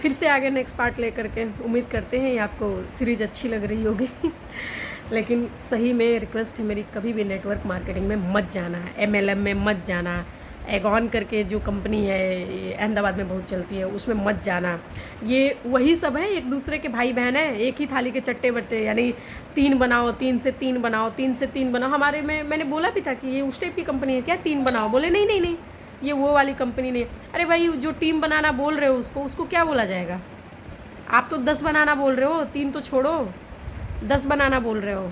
फिर से आगे नेक्स्ट पार्ट लेकर के। उम्मीद करते हैं ये आपको सीरीज़ अच्छी लग रही होगी। लेकिन सही में रिक्वेस्ट है मेरी, कभी भी नेटवर्क मार्केटिंग में मत जाना, MLM में मत जाना, एगॉन करके जो कंपनी है ये अहमदाबाद में बहुत चलती है, उसमें मत जाना। ये वही सब है, एक दूसरे के भाई बहन है, एक ही थाली के चट्टे बट्टे, यानी 3 बनाओ, 3 से 3 बनाओ, 3 से 3 बनाओ। हमारे में मैंने बोला भी था कि ये उस टाइप की कंपनी है क्या, 3 बनाओ? बोले नहीं नहीं नहीं, ये वो वाली कंपनी नहीं। अरे भाई, जो टीम बनाना बोल रहे हो उसको क्या बोला जाएगा? आप तो 10 बनाना बोल रहे हो, 3 तो छोड़ो, 10 बनाना बोल रहे हो।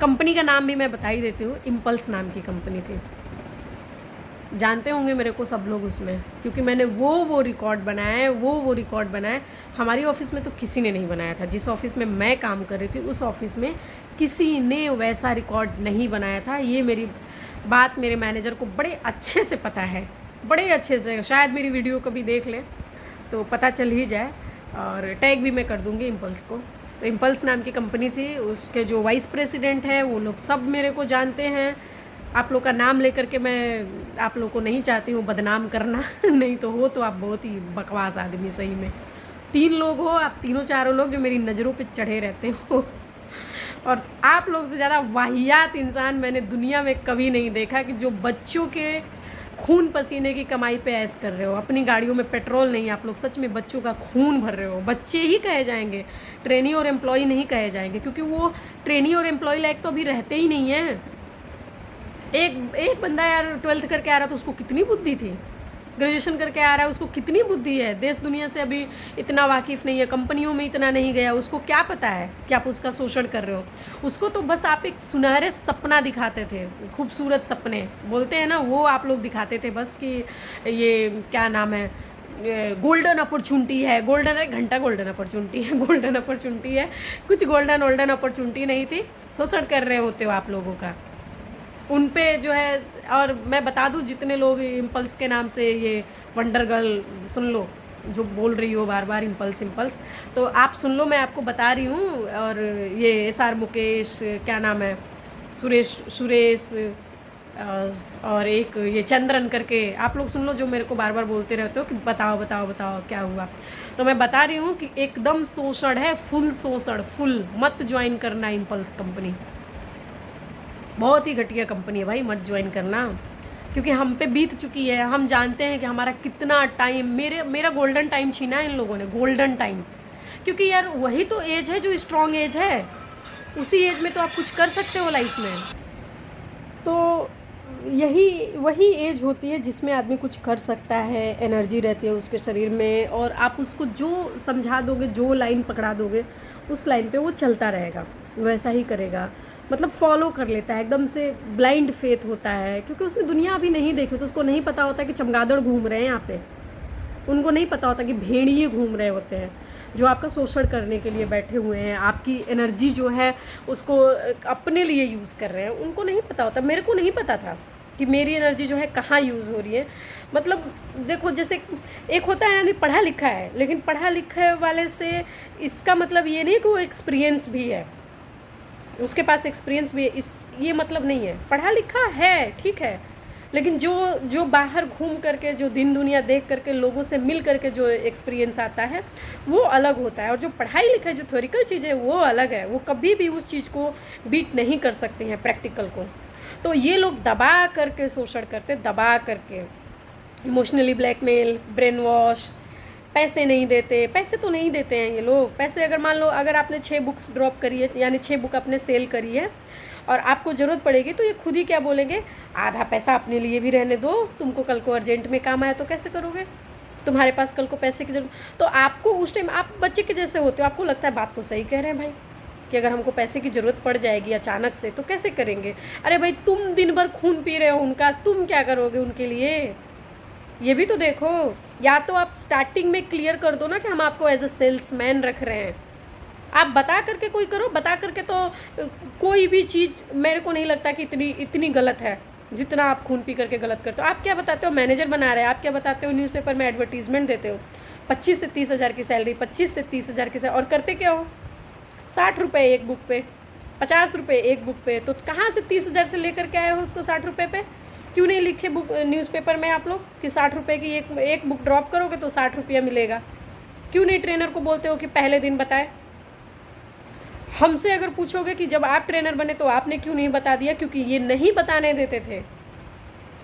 कंपनी का नाम भी मैं बता ही देती हूँ, इम्पल्स नाम की कंपनी थी। जानते होंगे मेरे को सब लोग उसमें, क्योंकि मैंने वो रिकॉर्ड बनाया है, वो रिकॉर्ड बनाया है। हमारी ऑफ़िस में तो किसी ने नहीं बनाया था। जिस ऑफ़िस में मैं काम कर रही थी उस ऑफ़िस में किसी ने वैसा रिकॉर्ड नहीं बनाया था। ये मेरी बात मेरे मैनेजर को बड़े अच्छे से पता है, बड़े अच्छे से। शायद मेरी वीडियो कभी देख ले तो पता चल ही जाए, और टैग भी मैं कर दूँगी इम्पल्स को। तो इम्पल्स नाम की कंपनी थी, उसके जो वाइस प्रेसिडेंट हैं वो लोग सब मेरे को जानते हैं। आप लोग का नाम लेकर के मैं आप लोग को नहीं चाहती हूँ बदनाम करना। नहीं तो हो तो आप बहुत ही बकवास आदमी सही में। 3 लोग हो आप, तीनों चारों लोग जो मेरी नज़रों पे चढ़े रहते हो। और आप लोग से ज़्यादा वाहियात इंसान मैंने दुनिया में कभी नहीं देखा, कि जो बच्चों के खून पसीने की कमाई पे ऐश कर रहे हो। अपनी गाड़ियों में पेट्रोल नहीं, आप लोग सच में बच्चों का खून भर रहे हो। बच्चे ही कहे जाएंगे, ट्रेनी और एम्प्लॉय नहीं कहे जाएंगे, क्योंकि वो ट्रेनी और एम्प्लॉय लायक तो अभी रहते ही नहीं हैं। एक बंदा यार 12th करके आ रहा तो उसको कितनी बुद्धि थी, ग्रेजुएशन करके आ रहा है उसको कितनी बुद्धि है। देश दुनिया से अभी इतना वाकिफ़ नहीं है, कंपनियों में इतना नहीं गया, उसको क्या पता है कि आप उसका शोषण कर रहे हो। उसको तो बस आप एक सुनहरे सपना दिखाते थे, खूबसूरत सपने बोलते हैं ना, वो आप लोग दिखाते थे बस, कि ये क्या नाम है, गोल्डन अपॉर्चुनिटी है। गोल्डन है घंटा, गोल्डन अपॉर्चुनिटी है, गोल्डन अपॉर्चुनिटी है। कुछ गोल्डन अपॉर्चुनिटी नहीं थी, शोषण कर रहे होते हो आप लोगों का उन पे जो है। और मैं बता दूँ, जितने लोग इम्पल्स के नाम से ये वंडर गर्ल सुन लो, जो बोल रही हो बार बार इम्पल्स, तो आप सुन लो, मैं आपको बता रही हूँ। और ये SR मुकेश, क्या नाम है, सुरेश और एक ये चंद्रन करके, आप लोग सुन लो, जो मेरे को बार बार बोलते रहते हो कि बताओ बताओ बताओ क्या हुआ। तो मैं बता रही हूँ कि एकदम शोषण है, फुल शोषण, फुल। मत ज्वाइन करना इम्पल्स कंपनी, बहुत ही घटिया कंपनी है भाई, मत ज्वाइन करना। क्योंकि हम पे बीत चुकी है, हम जानते हैं कि हमारा कितना टाइम, मेरा गोल्डन टाइम छीना है इन लोगों ने, गोल्डन टाइम। क्योंकि यार वही तो एज है जो स्ट्रॉन्ग एज है, उसी एज में तो आप कुछ कर सकते हो लाइफ में। तो वही एज होती है जिसमें आदमी कुछ कर सकता है, एनर्जी रहती है उसके शरीर में, और आप उसको जो समझा दोगे, जो लाइन पकड़ा दोगे, उस लाइन पे वो चलता रहेगा, वैसा ही करेगा। मतलब फॉलो कर लेता है, एकदम से ब्लाइंड फेथ होता है, क्योंकि उसने दुनिया अभी नहीं देखी, तो उसको नहीं पता होता कि चमगादड़ घूम रहे हैं यहाँ पे। उनको नहीं पता होता कि भेड़िए घूम रहे होते हैं, जो आपका शोषण करने के लिए बैठे हुए हैं, आपकी एनर्जी जो है उसको अपने लिए यूज़ कर रहे हैं। उनको नहीं पता होता, मेरे को नहीं पता था कि मेरी एनर्जी जो है कहाँ यूज़ हो रही है। मतलब देखो, जैसे एक होता है यानी पढ़ा लिखा है, लेकिन पढ़ा लिखा वाले से इसका मतलब ये नहीं कि वो एक्सपीरियंस भी है, उसके पास एक्सपीरियंस भी है, ये मतलब नहीं है। पढ़ा लिखा है ठीक है, लेकिन जो बाहर घूम करके, जो दिन दुनिया देख करके, लोगों से मिल करके जो एक्सपीरियंस आता है वो अलग होता है। और जो पढ़ाई लिखाई, जो थ्योरिकल चीज़ है वो अलग है, वो कभी भी उस चीज़ को बीट नहीं कर सकती हैं, प्रैक्टिकल को। तो ये लोग दबा करके शोषण करते, दबा करके इमोशनली ब्लैकमेल, ब्रेन वॉश, पैसे नहीं देते। पैसे तो नहीं देते हैं ये लोग। पैसे अगर मान लो, अगर आपने 6 बुक्स ड्रॉप करी है, यानी 6 बुक आपने सेल करी है और आपको ज़रूरत पड़ेगी, तो ये खुद ही क्या बोलेंगे, आधा पैसा अपने लिए भी रहने दो, तुमको कल को अर्जेंट में काम आया तो कैसे करोगे, तुम्हारे पास कल को पैसे की जरूरत। तो आपको उस टाइम, आप बच्चे के जैसे होते हो, आपको लगता है बात तो सही कह रहे हैं भाई, कि अगर हमको पैसे की ज़रूरत पड़ जाएगी अचानक से तो कैसे करेंगे। अरे भाई, तुम दिन भर खून पी रहे हो उनका, तुम क्या करोगे उनके लिए, ये भी तो देखो। या तो आप स्टार्टिंग में क्लियर कर दो ना कि हम आपको एज अ सेल्समैन रख रहे हैं। आप बता करके कोई करो, बता करके तो कोई भी चीज़ मेरे को नहीं लगता कि इतनी गलत है जितना आप खून पी करके गलत करते हो। आप क्या बताते हो, मैनेजर बना रहे हैं, आप क्या बताते हो, न्यूज़पेपर में एडवर्टीजमेंट देते हो, 25 से 30 हज़ार की सैलरी, 25 से 30 हज़ार की सैलरी, और करते क्या हो, 60 रुपये एक बुक पे, 50 रुपये एक बुक पे। तो कहाँ से 30 हज़ार से लेकर के आए हो उसको 60 रुपये पे। क्यों नहीं लिखे बुक न्यूज़पेपर में आप लोग कि 60 रुपये की एक बुक ड्रॉप करोगे तो 60 रुपया मिलेगा। क्यों नहीं ट्रेनर को बोलते हो कि पहले दिन बताए? हमसे अगर पूछोगे कि जब आप ट्रेनर बने तो आपने क्यों नहीं बता दिया, क्योंकि ये नहीं बताने देते थे,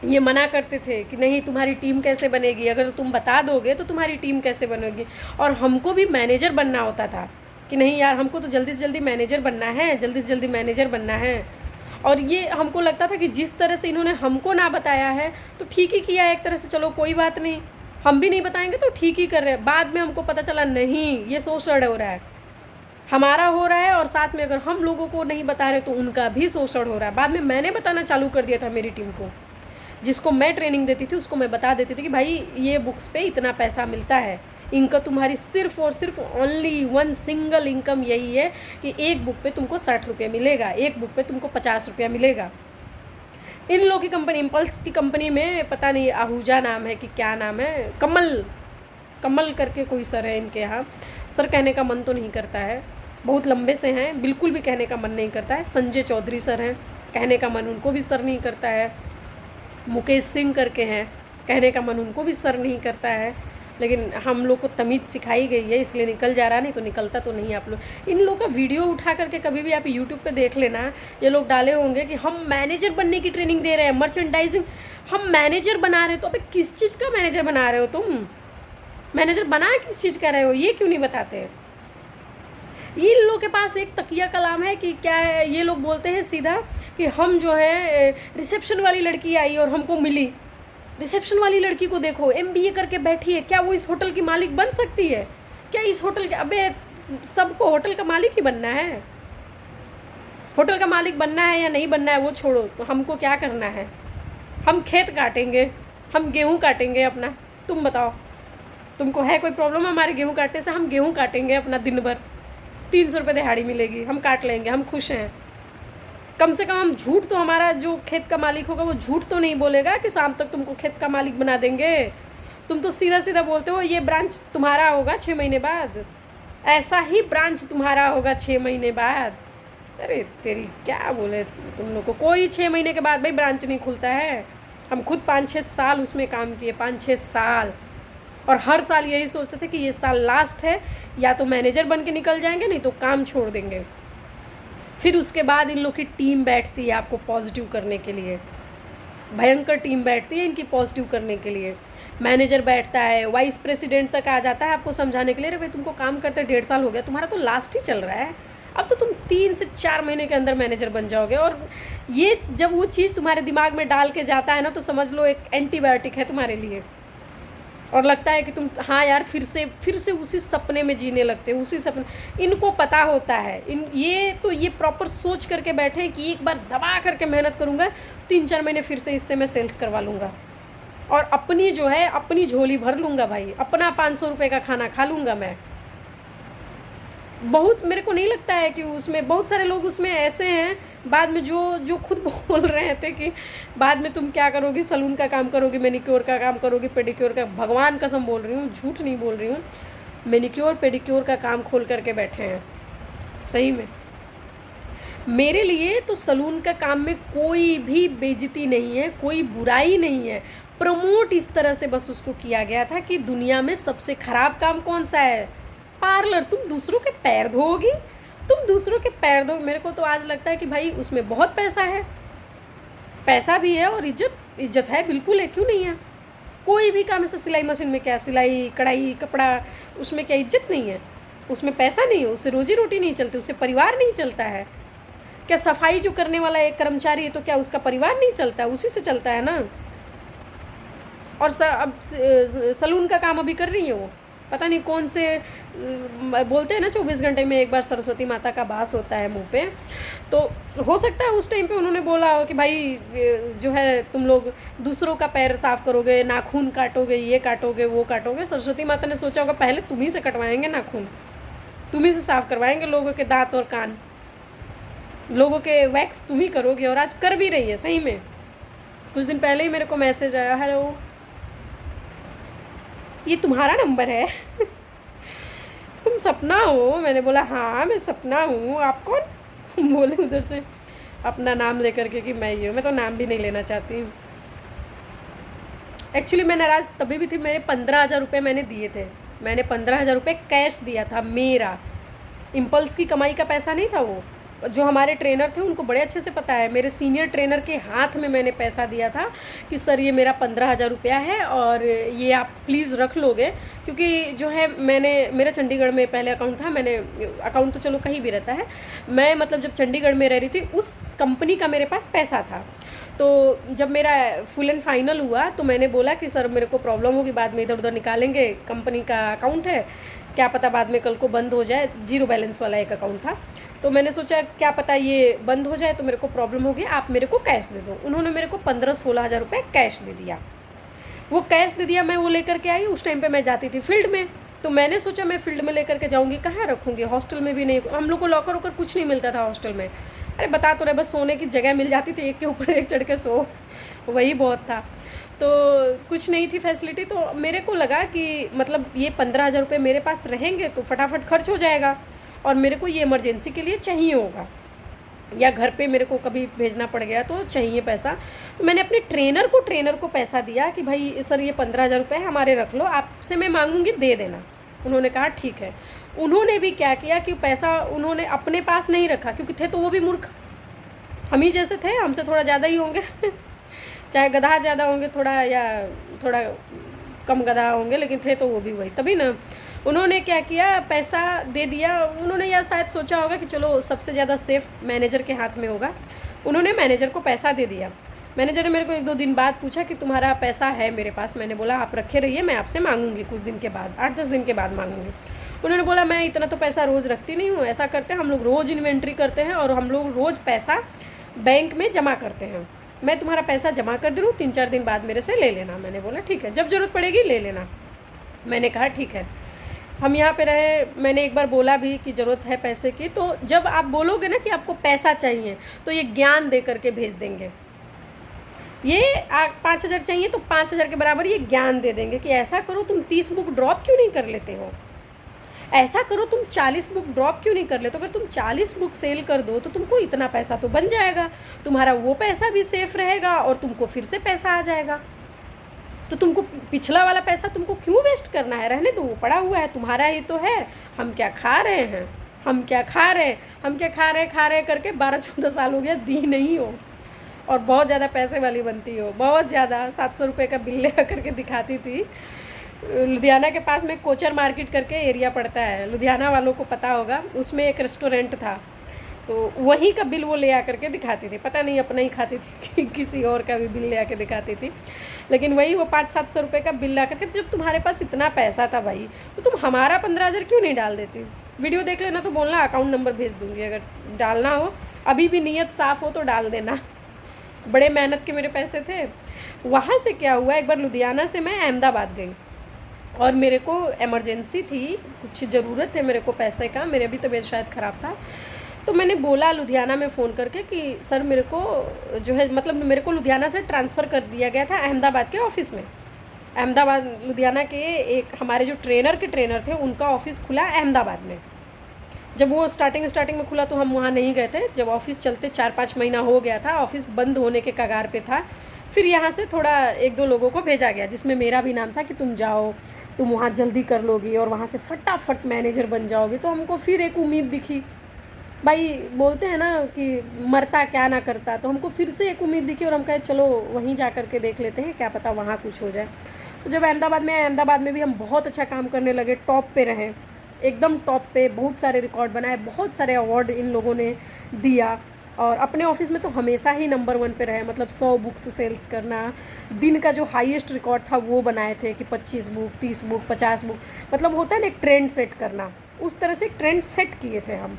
ये मना करते थे कि नहीं तुम्हारी टीम कैसे बनेगी, अगर तुम बता दोगे तो तुम्हारी टीम कैसे बनेगी। और हमको भी मैनेजर बनना होता था कि नहीं यार हमको तो जल्दी से जल्दी मैनेजर बनना है, जल्दी से जल्दी मैनेजर बनना है। और ये हमको लगता था कि जिस तरह से इन्होंने हमको ना बताया है तो ठीक ही किया है एक तरह से, चलो कोई बात नहीं, हम भी नहीं बताएंगे तो ठीक ही कर रहे हैं। बाद में हमको पता चला नहीं, ये शोषण हो रहा है, हमारा हो रहा है, और साथ में अगर हम लोगों को नहीं बता रहे तो उनका भी शोषण हो रहा है। बाद में मैंने बताना चालू कर दिया था, मेरी टीम को, जिसको मैं ट्रेनिंग देती थी उसको मैं बता देती थी कि भाई ये बुक्स पे इतना पैसा मिलता है, इनका तुम्हारी सिर्फ और सिर्फ ओनली वन सिंगल इनकम यही है कि एक बुक पे तुमको 60 रुपये मिलेगा, एक बुक पे तुमको 50 रुपया मिलेगा। इन लोगों की कंपनी, इम्पल्स की कंपनी में पता नहीं आहूजा नाम है कि क्या नाम है, कमल करके कोई सर है इनके यहाँ। सर कहने का मन तो नहीं करता है, बहुत लंबे से हैं, बिल्कुल भी कहने का मन नहीं करता है। संजय चौधरी सर हैं, कहने का मन उनको भी सर नहीं करता है। मुकेश सिंह करके हैं, कहने का मन उनको भी सर नहीं करता है। लेकिन हम लोग को तमीज़ सिखाई गई है इसलिए निकल जा रहा, नहीं तो निकलता तो नहीं। आप लोग इन लोग का वीडियो उठा करके कभी भी आप यूट्यूब पे देख लेना, ये लोग डाले होंगे कि हम मैनेजर बनने की ट्रेनिंग दे रहे हैं, मर्चेंडाइजिंग, हम मैनेजर बना रहे हैं। तो अबे किस चीज़ का मैनेजर बना रहे हो तुम? मैनेजर बना किस चीज़ का रहे हो, ये क्यों नहीं बताते? ये लोगों के पास एक तकिया कलाम है कि क्या है, ये लोग बोलते हैं सीधा कि हम जो है रिसेप्शन वाली लड़की आई और हमको मिली, रिसेप्शन वाली लड़की को देखो MBA करके बैठी है, क्या वो इस होटल की मालिक बन सकती है? क्या इस होटल के, अबे सबको होटल का मालिक ही बनना है, होटल का मालिक बनना है या नहीं बनना है वो छोड़ो, तो हमको क्या करना है? हम खेत काटेंगे, हम गेहूँ काटेंगे अपना, तुम बताओ तुमको है कोई प्रॉब्लम हमारे गेहूँ काटने से? हम गेहूँ काटेंगे अपना दिन भर, 300 रुपये दिहाड़ी मिलेगी, हम काट लेंगे, हम खुश हैं। कम से कम हम झूठ तो, हमारा जो खेत का मालिक होगा वो झूठ तो नहीं बोलेगा कि शाम तक तुमको खेत का मालिक बना देंगे। तुम तो सीधा सीधा बोलते हो ये ब्रांच तुम्हारा होगा 6 महीने बाद, ऐसा ही ब्रांच तुम्हारा होगा 6 महीने बाद। अरे तेरी क्या बोले तुम लोग को, कोई 6 महीने के बाद भाई ब्रांच नहीं खुलता है। हम खुद 5-6 साल उसमें काम किए, 5-6 साल, और हर साल यही सोचते थे कि ये साल लास्ट है, या तो मैनेजर बन के निकल जाएंगे नहीं तो काम छोड़ देंगे। फिर उसके बाद इन लोग की टीम बैठती है आपको पॉजिटिव करने के लिए, भयंकर टीम बैठती है इनकी पॉजिटिव करने के लिए। मैनेजर बैठता है, वाइस प्रेसिडेंट तक आ जाता है आपको समझाने के लिए, अरे भाई तुमको काम करते 1.5 साल हो गया, तुम्हारा तो लास्ट ही चल रहा है, अब तो तुम 3 से 4 महीने के अंदर मैनेजर बन जाओगे। और ये जब वो चीज़ तुम्हारे दिमाग में डाल के जाता है ना, तो समझ लो एक एंटीबायोटिक है तुम्हारे लिए, और लगता है कि तुम हाँ यार फिर से उसी सपने में जीने लगते हो, उसी सपने। इनको पता होता है, ये प्रॉपर सोच करके बैठे हैं कि एक बार दबा करके मेहनत करूँगा, 3-4 महीने फिर से इससे मैं सेल्स करवा लूँगा और अपनी जो है अपनी झोली भर लूँगा भाई, अपना 500 रुपये का खाना खा लूँगा मैं। बहुत मेरे को नहीं लगता है कि उसमें बहुत सारे लोग उसमें ऐसे हैं बाद में जो खुद बोल रहे थे कि बाद में तुम क्या करोगे, सलून का काम करोगे, मैनिक्योर का काम करोगे, पेडिक्योर का। भगवान कसम बोल रही हूँ, झूठ नहीं बोल रही हूँ, मैनिक्योर पेडिक्योर का काम खोल करके बैठे हैं सही में। मेरे लिए तो सलून का काम में कोई भी बेइज्जती नहीं है, कोई बुराई नहीं है। प्रमोट इस तरह से बस उसको किया गया था कि दुनिया में सबसे ख़राब काम कौन सा है? पार्लर। तुम दूसरों के पैर धोओगी, तुम दूसरों के पैर धो। मेरे को तो आज लगता है कि भाई उसमें बहुत पैसा है, पैसा भी है और इज्जत है, बिल्कुल है, क्यों नहीं है। कोई भी काम ऐसा, सिलाई मशीन में क्या, सिलाई कढ़ाई कपड़ा, उसमें क्या इज्जत नहीं है? उसमें पैसा नहीं है, उससे रोजी रोटी नहीं चलती, उससे परिवार नहीं चलता है क्या? सफाई जो करने वाला एक कर्मचारी है तो क्या उसका परिवार नहीं चलता है? उसी से चलता है ना। और अब सलून का काम अभी कर रही है वो, पता नहीं कौन से बोलते हैं ना 24 घंटे में एक बार सरस्वती माता का वास होता है मुंह पे, तो हो सकता है उस टाइम पे उन्होंने बोला हो कि भाई जो है तुम लोग दूसरों का पैर साफ़ करोगे, नाखून काटोगे, ये काटोगे, वो काटोगे। सरस्वती माता ने सोचा होगा पहले तुम ही से कटवाएंगे नाखून, तुम ही से साफ़ करवाएंगे लोगों के दांत और कान, लोगों के वैक्स तुम ही करोगे। और आज कर भी रही है सही में। कुछ दिन पहले ही मेरे को मैसेज आया, हेलो ये तुम्हारा नंबर है तुम सपना हो? मैंने बोला हाँ मैं सपना हूँ, आप कौन? बोले उधर से अपना नाम लेकर के कि मैं ये हूँ। मैं तो नाम भी नहीं लेना चाहती हूँ। एक्चुअली मैं नाराज़ तभी भी थी, मेरे 15,000 रुपये मैंने दिए थे मैंने 15,000 रुपये कैश दिया था मेरा, इम्पल्स की कमाई का पैसा नहीं था वो। जो हमारे ट्रेनर थे उनको बड़े अच्छे से पता है, मेरे सीनियर ट्रेनर के हाथ में मैंने पैसा दिया था कि सर ये मेरा 15,000 रुपया है और ये आप प्लीज़ रख लोगे, क्योंकि जो है मेरा चंडीगढ़ में पहले अकाउंट था, मैंने अकाउंट तो चलो कहीं भी रहता है, मैं मतलब जब चंडीगढ़ में रह रही थी उस कंपनी का मेरे पास पैसा था। तो जब मेरा फुल एंड फाइनल हुआ तो मैंने बोला कि सर मेरे को प्रॉब्लम होगी, बाद में इधर उधर निकालेंगे, कंपनी का अकाउंट है, क्या पता बाद में कल को बंद हो जाए, जीरो बैलेंस वाला एक अकाउंट था। तो मैंने सोचा क्या पता ये बंद हो जाए तो मेरे को प्रॉब्लम होगी, आप मेरे को कैश दे दो। उन्होंने मेरे को 15-16 हज़ार रुपये कैश दे दिया। वो कैश दे दिया, मैं वो लेकर के आई। उस टाइम पे मैं जाती थी फील्ड में, तो मैंने सोचा मैं फील्ड में लेकर के जाऊँगी, कहाँ रखूँगी, हॉस्टल में भी नहीं, हम लोग को लॉकर वॉकर कुछ नहीं मिलता था हॉस्टल में। अरे बता तो रहे, बस सोने की जगह मिल जाती थी, एक के ऊपर एक चढ़ के सो, वही बहुत था। तो कुछ नहीं थी फैसिलिटी, तो मेरे को लगा कि मतलब ये 15,000 रुपये मेरे पास रहेंगे तो फटाफट खर्च हो जाएगा, और मेरे को ये इमरजेंसी के लिए चाहिए होगा, या घर पे मेरे को कभी भेजना पड़ गया तो चाहिए पैसा। तो मैंने अपने ट्रेनर को पैसा दिया कि भाई सर ये 15,000 रुपये हमारे रख लो, आपसे मैं मांगूंगी दे देना। उन्होंने कहा ठीक है। उन्होंने भी क्या किया कि पैसा उन्होंने अपने पास नहीं रखा, क्योंकि थे तो वो भी मूर्ख, हम ही जैसे थे, हमसे थोड़ा ज़्यादा ही होंगे चाहे गधा ज़्यादा होंगे थोड़ा, या थोड़ा कम गधा होंगे, लेकिन थे तो वो भी वही, तभी ना उन्होंने क्या किया, पैसा दे दिया। उन्होंने या शायद सोचा होगा कि चलो सबसे ज़्यादा सेफ मैनेजर के हाथ में होगा, उन्होंने मैनेजर को पैसा दे दिया। मैनेजर ने मेरे को 1-2 दिन बाद पूछा कि तुम्हारा पैसा है मेरे पास, मैंने बोला आप रखे रहिए, मैं आपसे मांगूंगी कुछ दिन के बाद, 8-10 दिन के बाद मांगूंगी। उन्होंने बोला मैं इतना तो पैसा रोज़ रखती नहीं हूँ, ऐसा करते हैं हम लोग रोज़ इन्वेंट्री करते हैं और हम लोग रोज़ पैसा बैंक में जमा करते हैं, मैं तुम्हारा पैसा जमा कर दे रहा हूँ, 3-4 दिन बाद मेरे से ले लेना। मैंने बोला ठीक है, जब ज़रूरत पड़ेगी ले लेना। मैंने कहा ठीक है। हम यहाँ पे रहे, मैंने एक बार बोला भी कि ज़रूरत है पैसे की, तो जब आप बोलोगे ना कि आपको पैसा चाहिए तो ये ज्ञान दे करके भेज देंगे। ये 5,000 चाहिए तो 5,000 के बराबर ये ज्ञान दे देंगे कि ऐसा करो तुम 30 बुक ड्रॉप क्यों नहीं कर लेते हो, ऐसा करो तुम 40 बुक ड्रॉप क्यों नहीं कर लेते हो, अगर तुम 40 बुक सेल कर दो तो तुमको इतना पैसा तो बन जाएगा, तुम्हारा वो पैसा भी सेफ रहेगा और तुमको फिर से पैसा आ जाएगा। तो तुमको पिछला वाला पैसा तुमको क्यों वेस्ट करना है, रहने दो, वो पड़ा हुआ है, तुम्हारा ही तो है। हम क्या खा रहे हैं, हम क्या खा रहे हैं करके 12-14 साल हो गया, दी नहीं हो, और बहुत ज़्यादा पैसे वाली बनती हो, बहुत ज़्यादा। 700 रुपये का बिल ले करके दिखाती थी। लुधियाना के पास में कोचर मार्केट करके एरिया पड़ता है, लुधियाना वालों को पता होगा, उसमें एक रेस्टोरेंट था, तो वहीं का बिल वो ले आकर के दिखाती थी, पता नहीं अपना ही खाती थी कि किसी और का भी बिल ले आके दिखाती थी, लेकिन वही वो 500-700 रुपये का बिल ला करके, जब तुम्हारे पास इतना पैसा था भाई तो तुम हमारा 15,000 क्यों नहीं डाल देती। वीडियो देख लेना तो बोलना अकाउंट नंबर भेज दूँगी, अगर डालना हो, अभी भी नीयत साफ़ हो तो डाल देना। बड़े मेहनत के मेरे पैसे थे। वहाँ से क्या हुआ, एक बार लुधियाना से मैं अहमदाबाद गई और मेरे को इमरजेंसी थी, कुछ ज़रूरत है मेरे को पैसे का, मेरे भी तबीयत शायद ख़राब था। तो मैंने बोला लुधियाना में फ़ोन करके कि सर मेरे को जो है, मतलब मेरे को लुधियाना से ट्रांसफ़र कर दिया गया था अहमदाबाद के ऑफ़िस में। अहमदाबाद लुधियाना के एक हमारे जो ट्रेनर थे उनका ऑफ़िस खुला अहमदाबाद में। जब वो स्टार्टिंग में खुला तो हम वहाँ नहीं गए थे, जब ऑफ़िस चलते 4-5 महीना हो गया था, ऑफ़िस बंद होने के कगार पे था, फिर यहाँ से थोड़ा 1-2 लोगों को भेजा गया, जिसमें मेरा भी नाम था कि तुम जाओ, तुम वहाँ जल्दी कर लोगी और वहाँ से फटाफट मैनेजर बन जाओगी। तो हमको फिर एक उम्मीद दिखी, भाई बोलते हैं ना कि मरता क्या ना करता, तो हमको फिर से एक उम्मीद दिखी और हम कहे चलो वहीं जा कर के देख लेते हैं, क्या पता वहाँ कुछ हो जाए। तो जब अहमदाबाद में भी हम बहुत अच्छा काम करने लगे, टॉप पे रहे, एकदम टॉप पे, बहुत सारे रिकॉर्ड बनाए, बहुत सारे अवार्ड इन लोगों ने दिया, और अपने ऑफिस में तो हमेशा ही नंबर 1 पे रहे, मतलब 100 बुक्स सेल्स करना, दिन का जो हाईएस्ट रिकॉर्ड था वो बनाए थे कि 25 बुक, 30 बुक, 50 बुक, मतलब होता है ना एक ट्रेंड सेट करना, उस तरह से एक ट्रेंड सेट किए थे हम।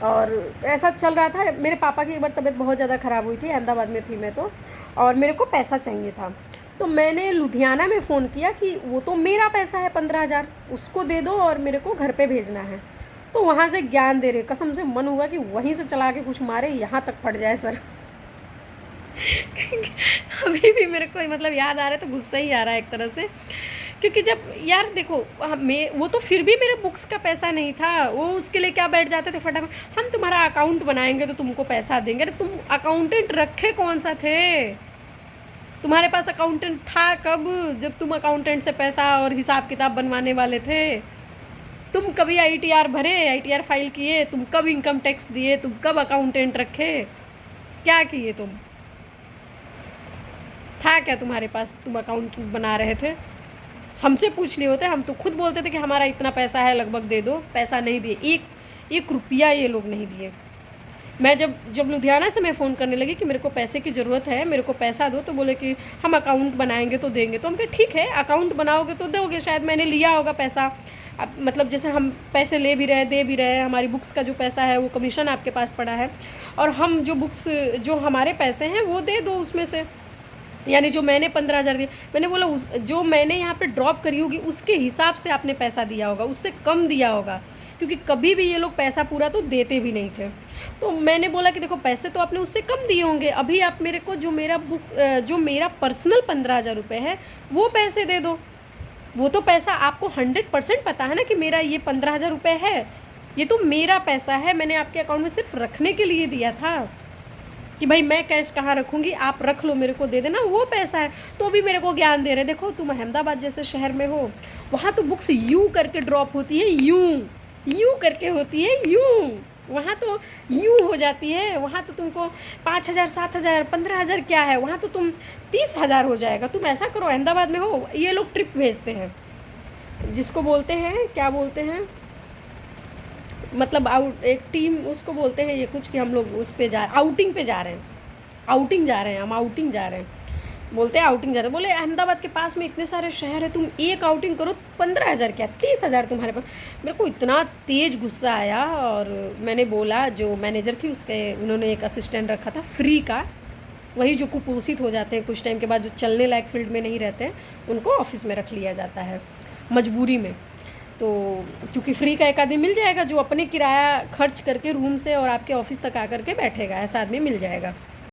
और ऐसा चल रहा था। मेरे पापा की एक बार तबीयत बहुत ज़्यादा ख़राब हुई थी, अहमदाबाद में थी मैं तो, और मेरे को पैसा चाहिए था, तो मैंने लुधियाना में फ़ोन किया कि वो तो मेरा पैसा है 15,000, उसको दे दो और मेरे को घर पे भेजना है। तो वहाँ से ज्ञान दे रहे, कसम से मन हुआ कि वहीं से चला के कुछ मारे, यहाँ तक पड़ जाए सर। अभी भी मेरे को मतलब याद आ रहा है तो गुस्सा ही आ रहा है एक तरह से, क्योंकि जब यार देखो वो तो फिर भी मेरे बुक्स का पैसा नहीं था, वो उसके लिए क्या बैठ जाते थे फटाफट, हम तुम्हारा अकाउंट बनाएंगे तो तुमको पैसा देंगे। अरे तुम अकाउंटेंट रखे कौन सा थे, तुम्हारे पास अकाउंटेंट था कब, जब तुम अकाउंटेंट से पैसा और हिसाब किताब बनवाने वाले थे? तुम कभी ITR भरे, ITR फाइल किए? तुम कब इनकम टैक्स दिए? तुम कब अकाउंटेंट रखे? क्या किए तुम? था क्या तुम्हारे पास? तुम अकाउंट बना रहे थे? हमसे पूछ लिए होते, हम तो खुद बोलते थे कि हमारा इतना पैसा है, लगभग दे दो। पैसा नहीं दिए, एक रुपया ये लोग नहीं दिए। मैं जब लुधियाना से मैं फ़ोन करने लगी कि मेरे को पैसे की ज़रूरत है, मेरे को पैसा दो, तो बोले कि हम अकाउंट बनाएंगे तो देंगे। तो हम कहे ठीक है, अकाउंट बनाओगे तो दोगे, शायद मैंने लिया होगा पैसा। अब मतलब जैसे हम पैसे ले भी रहे, दे भी रहे, हमारी बुक्स का जो पैसा है वो कमीशन आपके पास पड़ा है, और हम जो बुक्स, जो हमारे पैसे हैं वो दे दो उसमें से। यानी जो मैंने 15,000 दिए, मैंने बोला उस जो मैंने यहाँ पे ड्रॉप करी होगी उसके हिसाब से आपने पैसा दिया होगा, उससे कम दिया होगा, क्योंकि कभी भी ये लोग पैसा पूरा तो देते भी नहीं थे। तो मैंने बोला कि देखो पैसे तो आपने उससे कम दिए होंगे, अभी आप मेरे को जो मेरा पर्सनल 15,000 रुपये है वो पैसे दे दो। वो तो पैसा आपको 100% पता है ना कि मेरा ये 15,000 रुपये है, ये तो मेरा पैसा है, मैंने आपके अकाउंट में सिर्फ रखने के लिए दिया था कि भाई मैं कैश कहाँ रखूँगी, आप रख लो, मेरे को दे देना, वो पैसा है। तो भी मेरे को ज्ञान दे रहे, देखो तुम अहमदाबाद जैसे शहर में हो, वहाँ तो बुक्स यूँ करके ड्रॉप होती है, यूँ करके होती है, यूँ, वहाँ तो यूँ हो जाती है। वहाँ तो तुमको 5,000, 7,000, 15,000 क्या है, वहाँ तो तुम 30,000 हो जाएगा। तुम ऐसा करो, अहमदाबाद में हो, ये लोग ट्रिप भेजते हैं, जिसको बोलते हैं, क्या बोलते हैं, मतलब एक टीम उसको बोलते हैं ये कुछ, कि हम लोग उस पे आउटिंग पे जा रहे हैं, आउटिंग जा रहे हैं, हम आउटिंग जा रहे हैं, बोलते हैं आउटिंग जा रहे हैं। बोले अहमदाबाद के पास में इतने सारे शहर है, तुम एक आउटिंग करो 15,000 क्या 30,000 तुम्हारे पास। मेरे को इतना तेज़ गुस्सा आया, और मैंने बोला, जो मैनेजर थी उसके, उन्होंने एक असिस्टेंट रखा था फ्री का, वही जो कुपोषित हो जाते हैं कुछ टाइम के बाद, जो चलने लायक फील्ड में नहीं रहते हैं, उनको ऑफिस में रख लिया जाता है मजबूरी में। तो क्योंकि फ्री का एक आदमी मिल जाएगा जो अपने किराया खर्च करके रूम से और आपके ऑफिस तक आकर के बैठेगा, ऐसा आदमी मिल जाएगा।